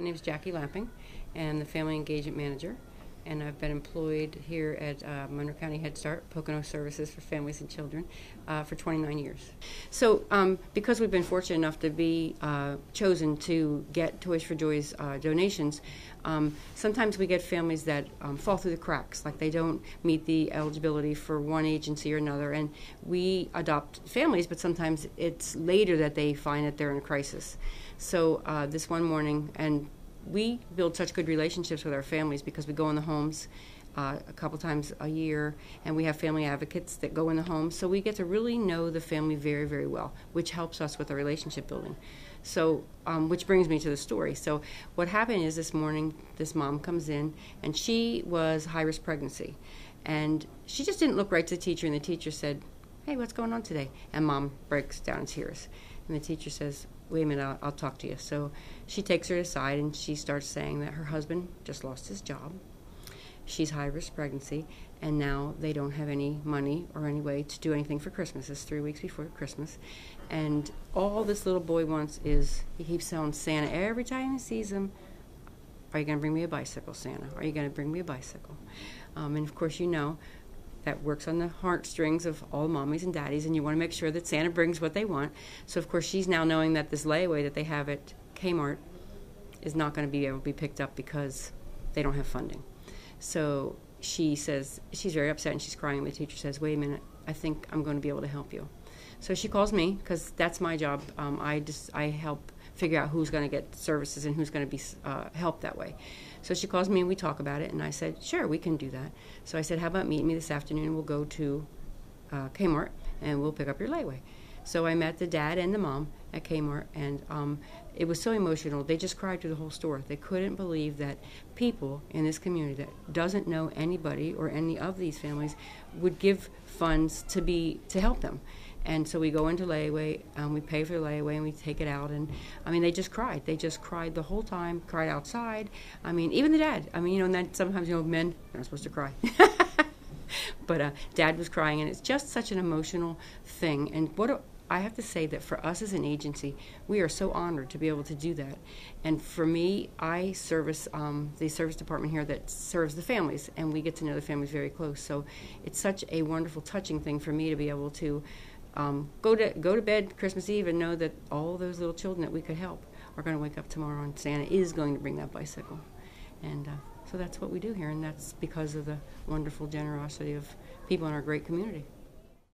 My name is Jackie Lapping, and I'm the Family Engagement Manager, and I've been employed here at Monroe County Head Start, Pocono Services for Families and Children, for 29 years. So because we've been fortunate enough to be chosen to get Toys for Joy's donations, sometimes we get families that fall through the cracks, like they don't meet the eligibility for one agency or another, and we adopt families, but sometimes it's later that they find that they're in a crisis. So this one morning, and we build such good relationships with our families because we go in the homes a couple times a year, and we have family advocates that go in the homes, so we get to really know the family very, very well, which helps us with our relationship building. So, which brings me to the story. So what happened is this morning, this mom comes in, and she was high-risk pregnancy, and she just didn't look right to the teacher, and the teacher said, "Hey, what's going on today?" And mom breaks down in tears, and the teacher says, "Wait a minute, I'll talk to you." So she takes her aside, and she starts saying that her husband just lost his job. She's high-risk pregnancy, and now they don't have any money or any way to do anything for Christmas. It's 3 weeks before Christmas. And all this little boy wants is, he keeps telling Santa every time he sees him, "Are you going to bring me a bicycle, Santa? Are you going to bring me a bicycle?" And of course, you know, that works on the heartstrings of all mommies and daddies, and you want to make sure that Santa brings what they want. So, of course, she's now knowing that this layaway that they have at Kmart is not going to be able to be picked up because they don't have funding. So she says, she's very upset, and she's crying, and the teacher says, "Wait a minute, I think I'm going to be able to help you." So she calls me, because that's my job. I help figure out who's going to get services and who's going to be helped that way. So she calls me, and we talk about it, and I said, "Sure, we can do that." So I said, "How about meeting me this afternoon, and we'll go to Kmart, and we'll pick up your layaway." So I met the dad and the mom at Kmart, and it was so emotional. They just cried through the whole store. They couldn't believe that people in this community that doesn't know anybody or any of these families would give funds to help them. And so we go into layaway, we pay for the layaway, and we take it out. And, I mean, they just cried. They just cried the whole time, cried outside. I mean, even the dad. I mean, and then sometimes, men are not supposed to cry. But Dad was crying, and it's just such an emotional thing. And I have to say that for us as an agency, we are so honored to be able to do that. And for me, I service the service department here that serves the families, and we get to know the families very close. So it's such a wonderful, touching thing for me to be able to go to bed Christmas Eve and know that all those little children that we could help are going to wake up tomorrow, and Santa is going to bring that bicycle. And so that's what we do here, and that's because of the wonderful generosity of people in our great community.